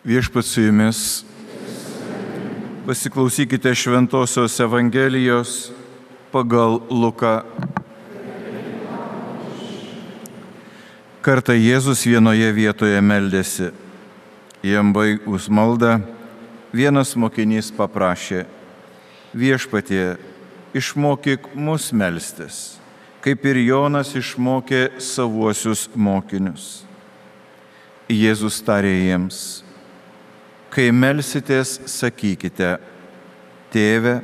Viešpats su jumis. Pasiklausykite Šventosios Evangelijos pagal Luką. Kartą Jėzus vienoje vietoje meldėsi. Jam baigus maldą, vienas mokinys paprašė: Viešpatie, išmokyk mus melstis, kaip ir Jonas išmokė savuosius mokinius. Jėzus tarė jiems: kai melsitės, sakykite: Tėve,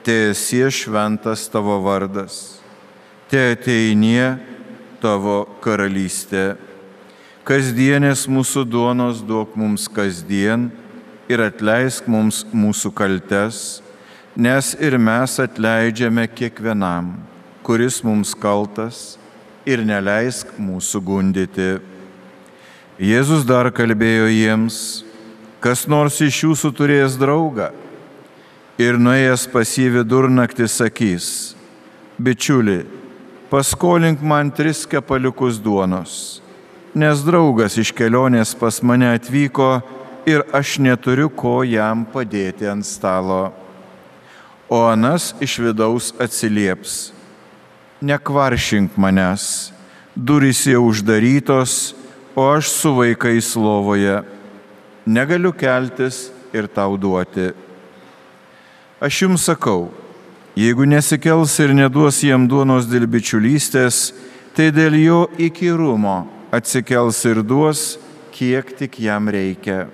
teesie šventas tavo vardas, teateinie tavo karalystė. Kasdienės mūsų duonos duok mums kasdien ir atleisk mums mūsų kaltes, nes ir mes atleidžiame kiekvienam, kuris mums kaltas, ir neleisk mūsų gundyti. Jėzus dar kalbėjo jiems: kas nors iš jūsų turės draugą ir nuėjęs pas jį vidurnaktį sakys: bičiuli, paskolink man 3 kepaliukus duonos, nes draugas iš kelionės pas mane atvyko ir aš neturiu ko jam padėti ant stalo. O anas iš vidaus atsilieps: nekvaršink manęs, durys jau uždarytos, o aš su vaikais lovoje, negaliu keltis ir tau duoti. Aš jums sakau, jeigu nesikels ir neduos jam duonos dėl bičiulystės, tai dėl jo įkyrumo atsikels ir duos, kiek tik jam reikia.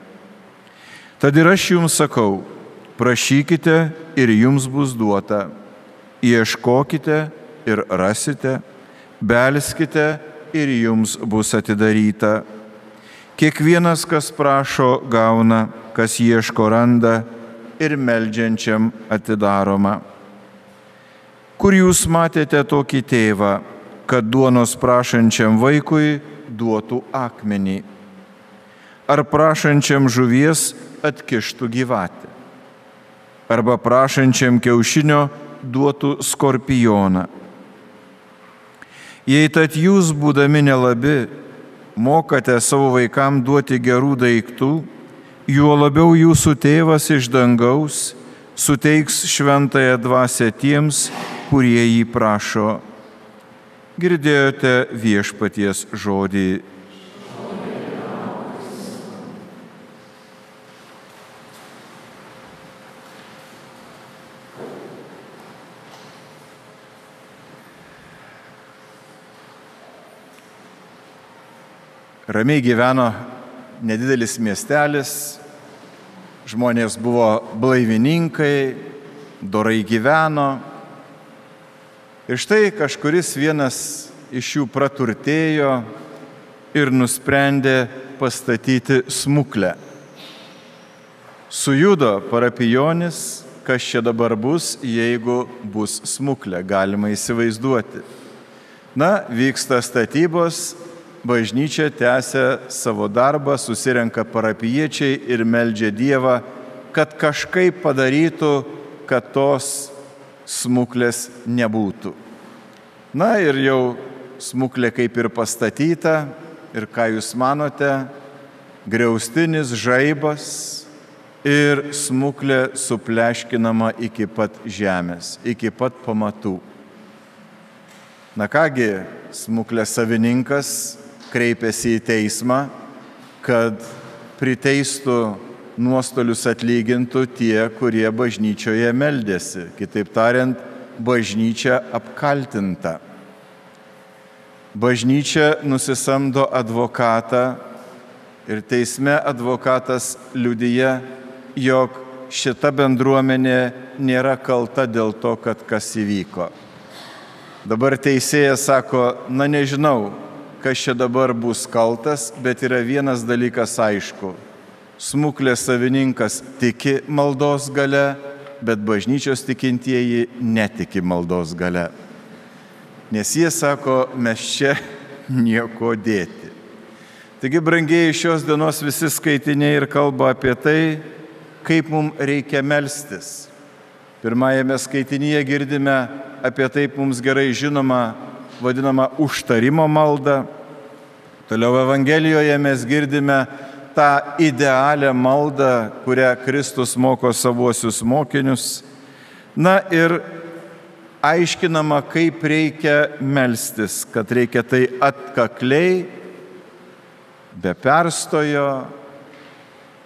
Tad ir aš jums sakau, prašykite ir jums bus duota, ieškokite ir rasite, belskite ir jums bus atidaryta. Kiekvienas, kas prašo, gauna, kas ieško, randa, ir meldžiančiam atidaroma. Kur jūs matėte tokį tėvą, kad duonos prašančiam vaikui duotų akmenį, ar prašančiam žuvies atkištų gyvatę, arba prašančiam kiaušinio duotų skorpioną? Jei tad jūs, būdami nelabi, mokate savo vaikams duoti gerų daiktų, juo labiau jūsų tėvas iš dangaus suteiks šventąją dvasią tiems, kurie jį prašo. Girdėjote viešpaties žodį. Ramiai gyveno nedidelis miestelis, žmonės buvo blaivininkai, dorai gyveno. Ir štai kažkuris vienas iš jų praturtėjo ir nusprendė pastatyti smuklę. Sujudo parapijonis, kas čia dabar bus, jeigu bus smuklė, galima įsivaizduoti. Vyksta statybos, bažnyčia tęsia savo darbą, susirenka parapijiečiai ir meldžia Dievą, kad kažkaip padarytų, kad tos smuklės nebūtų. Ir jau smuklė kaip ir pastatyta, ir ką jūs manote, griaustinis, žaibas ir smuklė supleškinama iki pat žemės, iki pat pamatų. Kągi, smuklės savininkas kreipėsi į teismą, kad priteistų nuostolius atlygintų tie, kurie bažnyčioje meldėsi. Kitaip tariant, bažnyčia apkaltinta. Bažnyčia nusisamdo advokatą ir teisme advokatas liudija, jog šita bendruomenė nėra kalta dėl to, kad kas įvyko. Dabar teisėjas sako: nežinau, kas čia dabar bus kaltas, bet yra vienas dalykas aišku. Smuklės savininkas tiki maldos gale, bet bažnyčios tikintieji netiki maldos gale. Nes jie sako, mes čia nieko dėti. Taigi, brangieji, šios dienos visi skaitiniai ir kalba apie tai, kaip mums reikia melstis. Pirmajame skaitinyje girdime apie taip mums gerai žinoma vadinama užtarimo malda. Toliau Evangelijoje mes girdime tą idealią maldą, kurią Kristus moko savuosius mokinius. Na ir aiškinama, kaip reikia melstis, kad reikia tai atkakliai, be perstojo,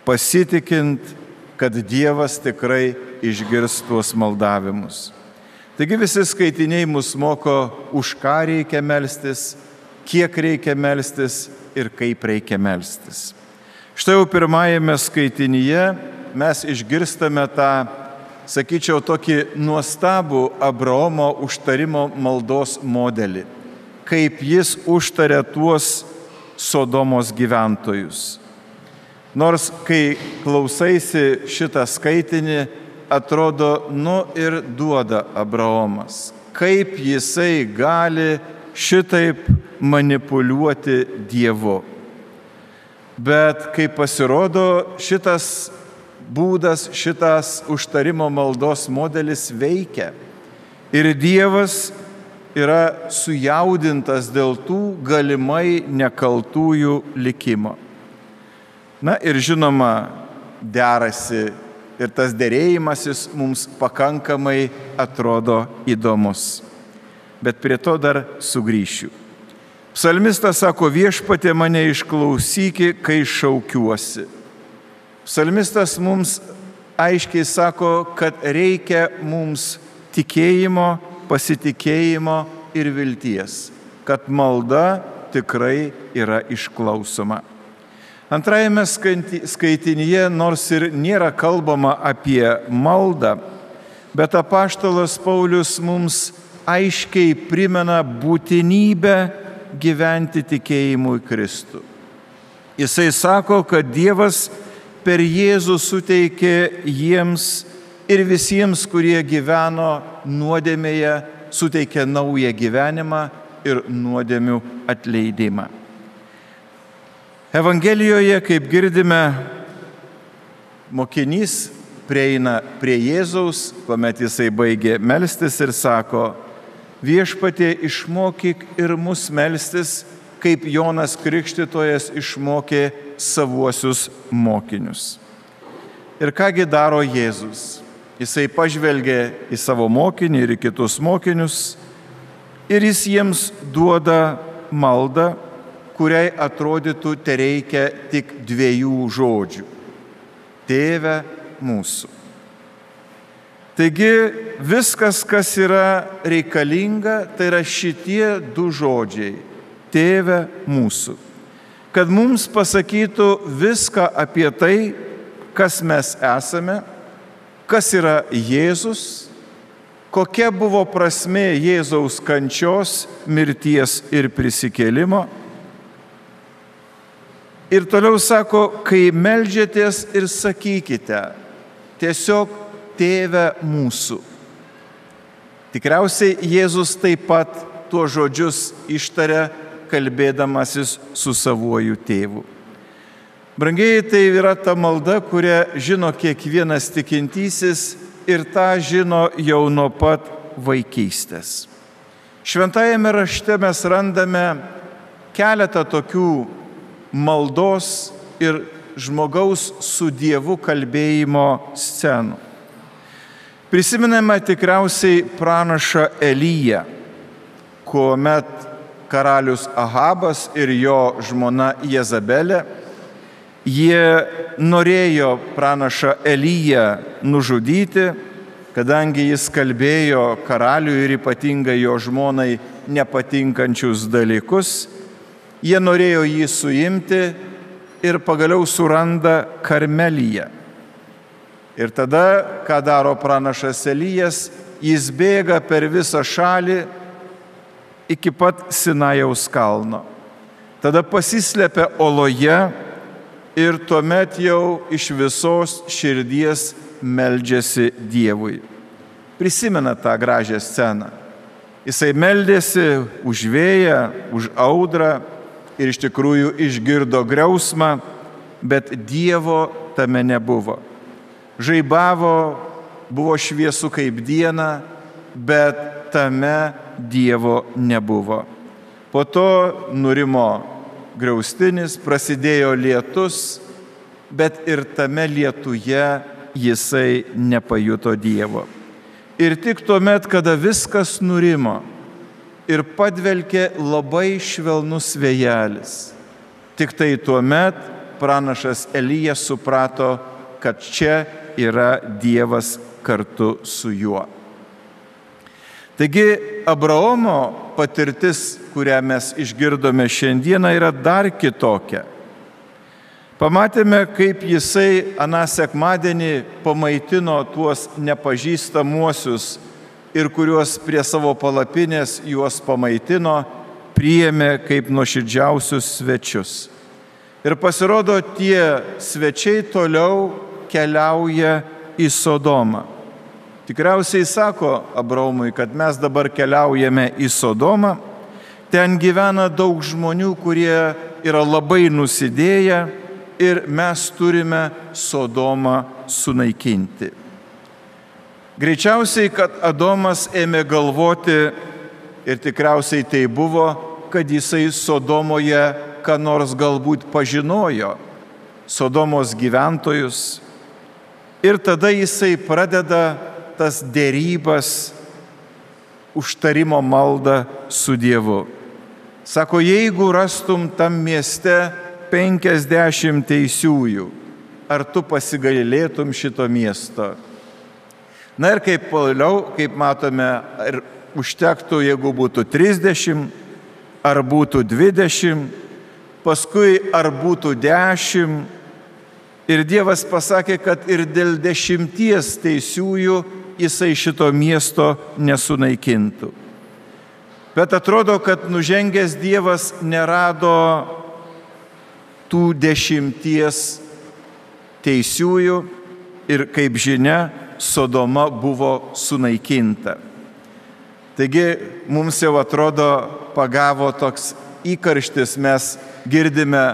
pasitikint, kad Dievas tikrai išgirs tuos maldavimus. Taigi visi skaitiniai mus moko, už ką reikia melstis, kiek reikia melstis ir kaip reikia melstis. Štai jau pirmajame skaitinyje mes išgirstame tą, sakyčiau, tokį nuostabų Abraomo užtarimo maldos modelį, kaip jis užtarė tuos Sodomos gyventojus. Nors kai klausaisi šitą skaitinį, atrodo, ir duoda Abraomas, kaip jisai gali šitaip manipuliuoti Dievu. Bet kai pasirodo, šitas būdas, šitas užtarimo maldos modelis veikia. Ir Dievas yra sujaudintas dėl tų galimai nekaltųjų likimo. Na ir žinoma, derasi ir tas derėjimasis mums pakankamai atrodo įdomus. Bet prie to dar sugrįšiu. Psalmistas sako, viešpatie mane išklausyki, kai šaukiuosi. Psalmistas mums aiškiai sako, kad reikia mums tikėjimo, pasitikėjimo ir vilties, kad malda tikrai yra išklausoma. Antrajame skaitinyje, nors ir nėra kalbama apie maldą, bet apaštalas Paulius mums aiškiai primena būtinybę gyventi tikėjimu į Kristų. Jisai sako, kad Dievas per Jėzų suteikė jiems ir visiems, kurie gyveno nuodėmėje, suteikė naują gyvenimą ir nuodėmių atleidimą. Evangelijoje, kaip girdime, mokinys prieina prie Jėzaus, kuomet jisai baigė melstis ir sako, viešpatie išmokyk ir mus melstis, kaip Jonas Krikštytojas išmokė savuosius mokinius. Ir kągi daro Jėzus? Jisai pažvelgia į savo mokinį ir į kitus mokinius ir jis jiems duoda maldą, kuriai atrodytų tereikia tik 2 žodžių. Tėve mūsų. Taigi viskas, kas yra reikalinga, tai yra šitie 2 žodžiai. Tėve mūsų. Kad mums pasakytų viską apie tai, kas mes esame, kas yra Jėzus, kokia buvo prasmė Jėzaus kančios, mirties ir prisikėlimo. Ir toliau sako, kai meldžiatės ir sakykite, tiesiog Tėve mūsų. Tikriausiai Jėzus taip pat tuos žodžius ištaria, kalbėdamasis su savuoju tėvu. Brangieji, tai yra ta malda, kurią žino kiekvienas tikintysis ir tą žino jau nuo pat vaikystės. Šventajame rašte mes randame keletą tokių maldos ir žmogaus su Dievu kalbėjimo scenų. Prisiminame tikriausiai pranašą Eliją, kuomet karalius Ahabas ir jo žmona Jezabelė, jie norėjo pranašą Eliją nužudyti, kadangi jis kalbėjo karaliui ir ypatingai jo žmonai nepatinkančius dalykus. Jie norėjo jį suimti ir pagaliau suranda Karmelyje. Ir tada, ką daro pranašas Elijas, jis bėga per visą šalį iki pat Sinajaus kalno. Tada pasislepia oloje ir tuomet jau iš visos širdies meldžiasi Dievui. Prisimena tą gražią sceną. Jisai meldėsi už vėją, už audrą ir iš tikrųjų išgirdo griausmą, bet Dievo tame nebuvo. Žaibavo, buvo šviesu kaip diena, bet tame Dievo nebuvo. Po to nurimo griaustinis, prasidėjo lietus bet ir tame lietuje jisai nepajuto Dievo. Ir tik tuomet, kada viskas nurimo ir padvelkė labai švelnus vėjelis, tik tai tuomet pranašas Elijas suprato, kad čia yra Dievas kartu su juo. Taigi Abraomo patirtis, kurią mes išgirdome šiandieną, yra dar kitokia. Pamatėme, kaip jisai aną sekmadienį pamaitino tuos nepažįstamuosius ir kuriuos prie savo palapinės juos pamaitino, priėmė kaip nuoširdžiausius svečius. Ir pasirodo, tie svečiai toliau keliauja į Sodomą. Tikriausiai sako Abraomui, kad mes dabar keliaujame į Sodomą. Ten gyvena daug žmonių, kurie yra labai nusidėję ir mes turime Sodomą sunaikinti. Greičiausiai, kad Adomas ėmė galvoti, ir tikriausiai tai buvo, kad jisai Sodomoje ką nors galbūt pažinojo, Sodomos gyventojus. Ir tada jisai pradeda tas dėrybas, užtarimo maldą su Dievu. Sako, jeigu rastum tam mieste 50 teisiųjų, ar tu pasigailėtum šito miesto? Na ir kaip toliau, kaip matome, ar užtektų, jeigu būtų 30, ar būtų 20, paskui ar būtų 10. Ir Dievas pasakė, kad ir dėl 10 teisiųjų jisai šito miesto nesunaikintų. Bet atrodo, kad nužengęs Dievas nerado tų 10 teisiųjų ir, kaip žinia, Sodoma buvo sunaikinta. Taigi mums jau atrodo pagavo toks įkarštis, mes girdime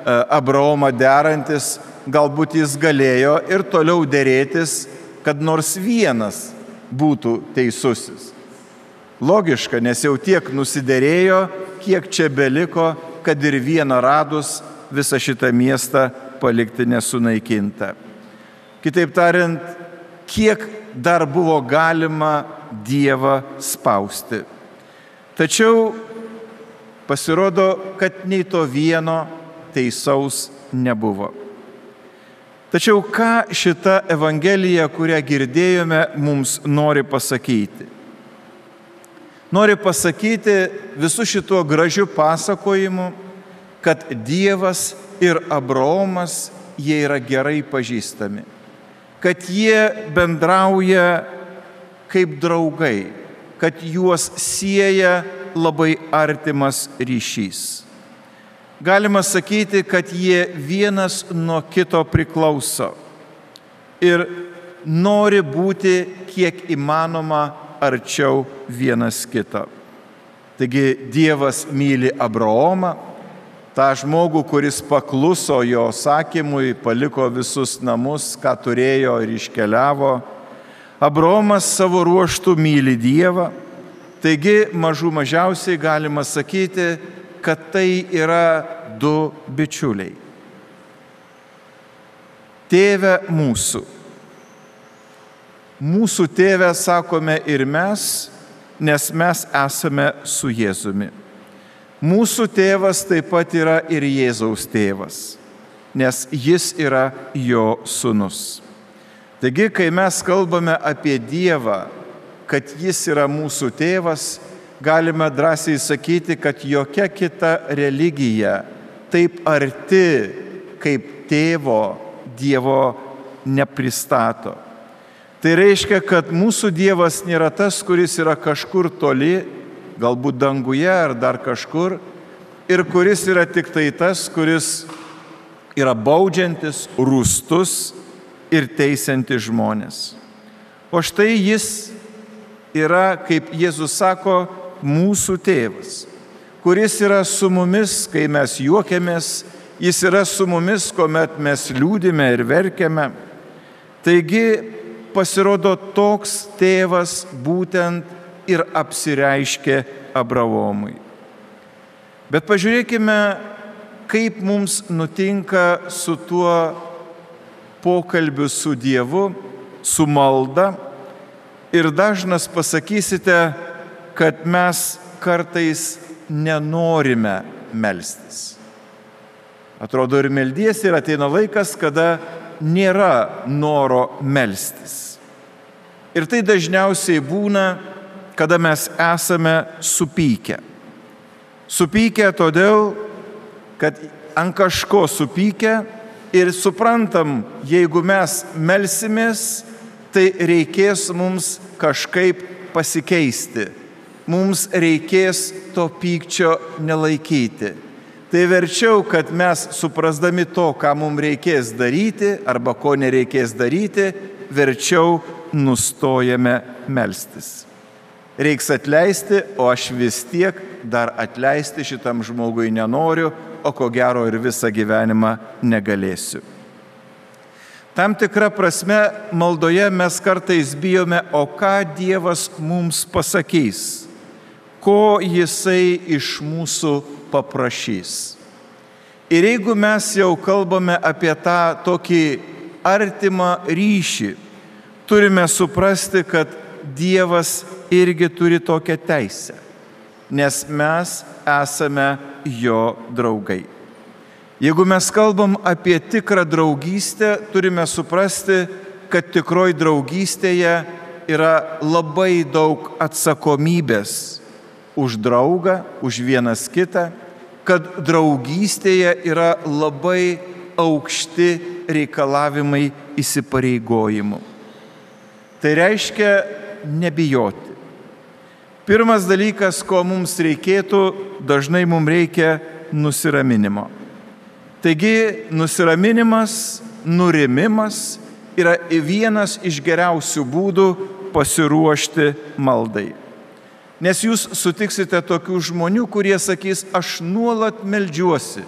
Abraomą derantis, galbūt jis galėjo ir toliau derėtis, kad nors vienas būtų teisusis. Logiška, nes jau tiek nusiderėjo, kiek čia beliko, kad ir vieną radus visą šitą miestą palikti nesunaikintą. Kitaip tariant, kiek dar buvo galima Dievą spausti. Tačiau pasirodo, kad nei to vieno teisaus nebuvo. Tačiau ką šita Evangelija, kurią girdėjome, mums nori pasakyti? Nori pasakyti visų šituo gražiu pasakojimu, kad Dievas ir Abraomas, jie yra gerai pažįstami. Kad jie bendrauja kaip draugai, kad juos sieja labai artimas ryšys. Galima sakyti, kad jie vienas nuo kito priklauso ir nori būti kiek įmanoma arčiau vienas kito. Taigi Dievas myli Abraomą, tą žmogų, kuris pakluso jo sakymui, paliko visus namus, ką turėjo ir iškeliavo. Abraomas savo ruožtu myli Dievą, taigi mažų mažiausiai galima sakyti, kad tai yra du bičiuliai. Tėve mūsų. Mūsų tėve sakome ir mes, nes mes esame su Jėzumi. Mūsų tėvas taip pat yra ir Jėzaus tėvas, nes jis yra jo sūnus. Taigi, kai mes kalbame apie Dievą, kad jis yra mūsų tėvas, galime drąsiai sakyti, kad jokia kita religija taip arti kaip tėvo Dievo nepristato. Tai reiškia, kad mūsų Dievas nėra tas, kuris yra kažkur toli, galbūt danguje ar dar kažkur, ir kuris yra tik tai tas, kuris yra baudžiantis, rūstus ir teisiantis žmonės. O štai jis yra, kaip Jėzus sako, mūsų tėvas, kuris yra su mumis, kai mes juokiamės, jis yra su mumis, kuomet mes liūdime ir verkiame. Taigi, pasirodo, toks tėvas būtent ir apsireiškė Abraomui. Bet pažiūrėkime, kaip mums nutinka su tuo pokalbiu su Dievu, su malda ir dažnas pasakysite, kad mes kartais nenorime melstis. Atrodo ir meldiesi ir ateina laikas, kada nėra noro melstis. Ir tai dažniausiai būna, kada mes esame supykę. Supykę todėl, kad ant kažko supykę ir suprantam, jeigu mes melsimės, tai reikės mums kažkaip pasikeisti. Mums reikės to pykčio nelaikyti. Tai verčiau, kad mes suprasdami to, ką mums reikės daryti arba ko nereikės daryti, verčiau nustojame melstis. Reiks atleisti, o aš vis tiek dar atleisti šitam žmogui nenoriu, o ko gero ir visą gyvenimą negalėsiu. Tam tikra prasme maldoje mes kartais bijome, o ką Dievas mums pasakys, ko Jisai iš mūsų paprašys. Ir jeigu mes jau kalbame apie tą tokį artimą ryšį, turime suprasti, kad Dievas irgi turi tokią teisę, nes mes esame jo draugai. Jeigu mes kalbam apie tikrą draugystę, turime suprasti, kad tikroji draugystėje yra labai daug atsakomybės už draugą, už vienas kitą, kad draugystėje yra labai aukšti reikalavimai įsipareigojimų. Tai reiškia nebijoti. Pirmas dalykas, ko mums reikėtų, dažnai mums reikia nusiraminimo. Taigi nusiraminimas, nurimimas yra vienas iš geriausių būdų pasiruošti maldai. Nes jūs sutiksite tokių žmonių, kurie sakys, aš nuolat meldžiuosi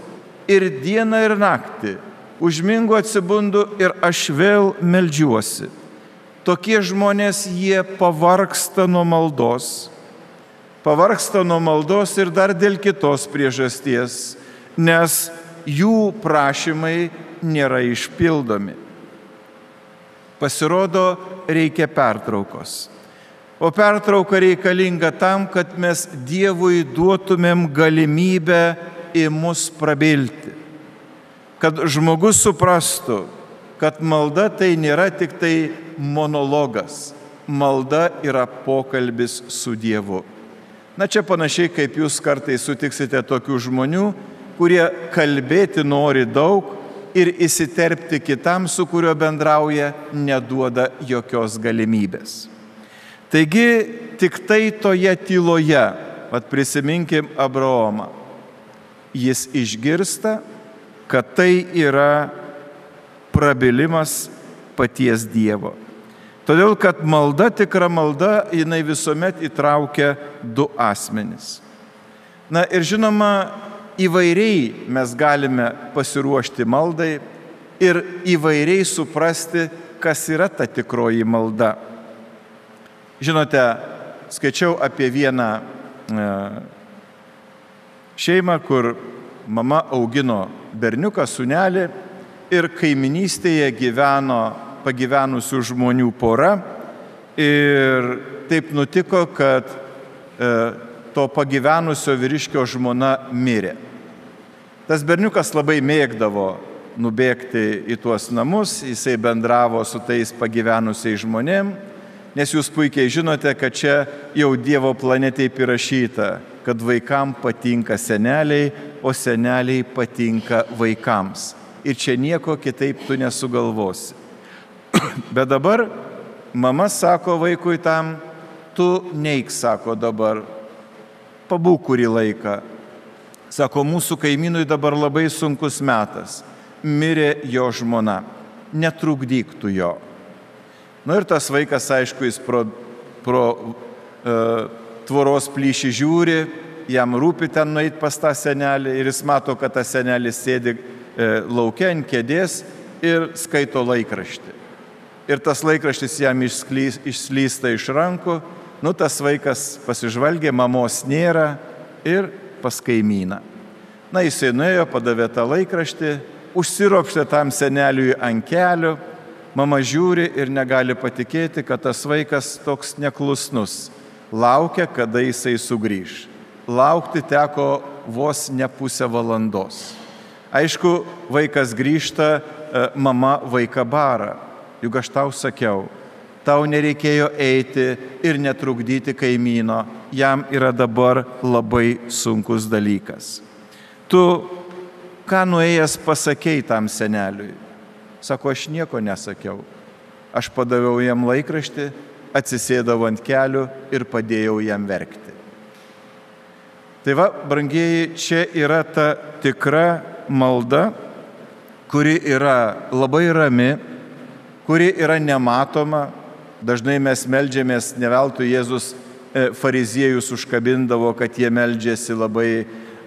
ir dieną ir naktį, užmingu atsibundu ir aš vėl meldžiuosi. Tokie žmonės, jie pavargsta nuo maldos. Pavargsta nuo maldos ir dar dėl kitos priežasties, nes jų prašymai nėra išpildomi. Pasirodo, reikia pertraukos. O pertrauka reikalinga tam, kad mes Dievui duotumėm galimybę į mus prabilti. Kad žmogus suprastų, kad malda tai nėra tik tai monologas. Malda yra pokalbis su Dievu. Na čia panašiai, kaip jūs kartais sutiksite tokių žmonių, kurie kalbėti nori daug ir įsiterpti kitam, su kuriuo bendrauja, neduoda jokios galimybės. Taigi, tik tai toje tyloje, prisiminkim Abraomą, jis išgirsta, kad tai yra prabilimas paties Dievo. Todėl, kad malda, tikra malda, jinai visuomet įtraukia du asmenis. Na ir žinoma, įvairiai mes galime pasiruošti maldai ir įvairiai suprasti, kas yra ta tikroji malda. Žinote, skaičiau apie vieną šeimą, kur mama augino berniuką, sūnelį ir kaiminystėje gyveno pagyvenusių žmonių pora ir taip nutiko, kad to pagyvenusio vyriškio žmona mirė. Tas berniukas labai mėgdavo nubėgti į tuos namus, jisai bendravo su tais pagyvenusiais žmonėm, nes jūs puikiai žinote, kad čia jau Dievo plane taip įrašyta, kad vaikam patinka seneliai, o seneliai patinka vaikams. Ir čia nieko kitaip tu nesugalvosi. Bet dabar mama sako vaikui tam, tu neik, sako dabar, pabūk kurį laiką. Sako, mūsų kaimynui dabar labai sunkus metas, mirė jo žmona, netrukdyk tu jo. Ir tas vaikas, aišku, jis pro tvoros plyšį žiūri, jam rūpi ten nueit pas tą senelį ir jis mato, kad tas senelis sėdi lauke ant kėdės ir skaito laikraštį. Ir tas laikraštis jam išslysta iš rankų, tas vaikas pasižvalgė, mamos nėra ir pas kaimyną. Jisai nuėjo, padavė tą laikraštį, užsiropštė tam seneliui ant kelių mama žiūri ir negali patikėti, kad tas vaikas toks neklusnus. Laukia, kada jisai sugrįž. Laukti teko vos ne pusę valandos. Aišku, vaikas grįžta, mama vaiką bara. Juk aš tau sakiau, tau nereikėjo eiti ir netrukdyti kaimyno, jam yra dabar labai sunkus dalykas. Tu ką nuėjęs pasakei tam seneliui? Sako, aš nieko nesakiau. Aš padaviau jam laikraštį, atsisėdau ant kelių ir padėjau jam verkti. Tai va, brangieji, čia yra ta tikra malda, kuri yra labai rami, kuri yra nematoma. Dažnai mes meldžiamės, ne veltui Jėzus fariziejus užkabindavo, kad jie meldžiasi labai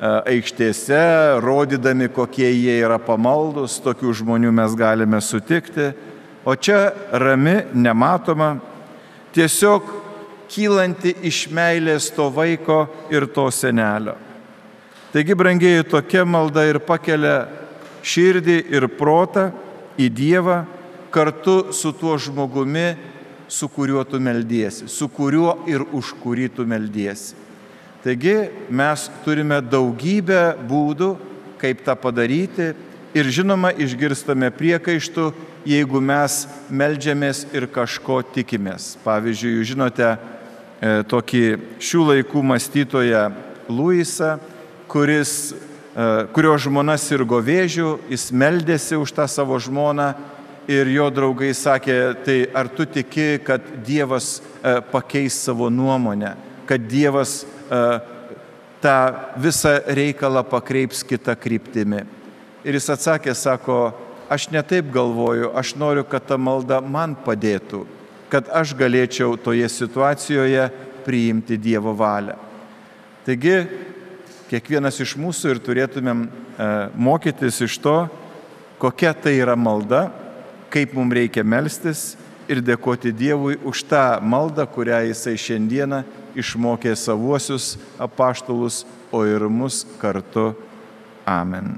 aikštėse, rodydami, kokie jie yra pamaldus, tokių žmonių mes galime sutikti. O čia rami, nematoma, tiesiog kylanti iš meilės to vaiko ir to senelio. Taigi, brangieji, tokia malda ir pakelia širdį ir protą į Dievą kartu su tuo žmogumi, su kuriuo tu meldiesi, su kuriuo ir už kurį tu meldiesi. Taigi mes turime daugybę būdų, kaip tą padaryti ir žinoma išgirstame priekaištų, jeigu mes meldžiamės ir kažko tikimės. Pavyzdžiui, jūs žinote tokį šių laikų mąstytoją Luisą, kurio žmona sirgo vėžiu, jis meldėsi už tą savo žmoną ir jo draugai sakė, tai ar tu tiki, kad Dievas pakeis savo nuomonę, kad Dievas tą visą reikalą pakreips kitą kryptimi. Ir jis atsakė, sako, aš ne taip galvoju, aš noriu, kad ta malda man padėtų, kad aš galėčiau toje situacijoje priimti Dievo valią. Taigi, kiekvienas iš mūsų ir turėtumėm mokytis iš to, kokia tai yra malda, kaip mums reikia melstis ir dėkoti Dievui už tą maldą, kurią Jisai šiandieną išmokė savuosius apaštalus, o ir mus kartu. Amen.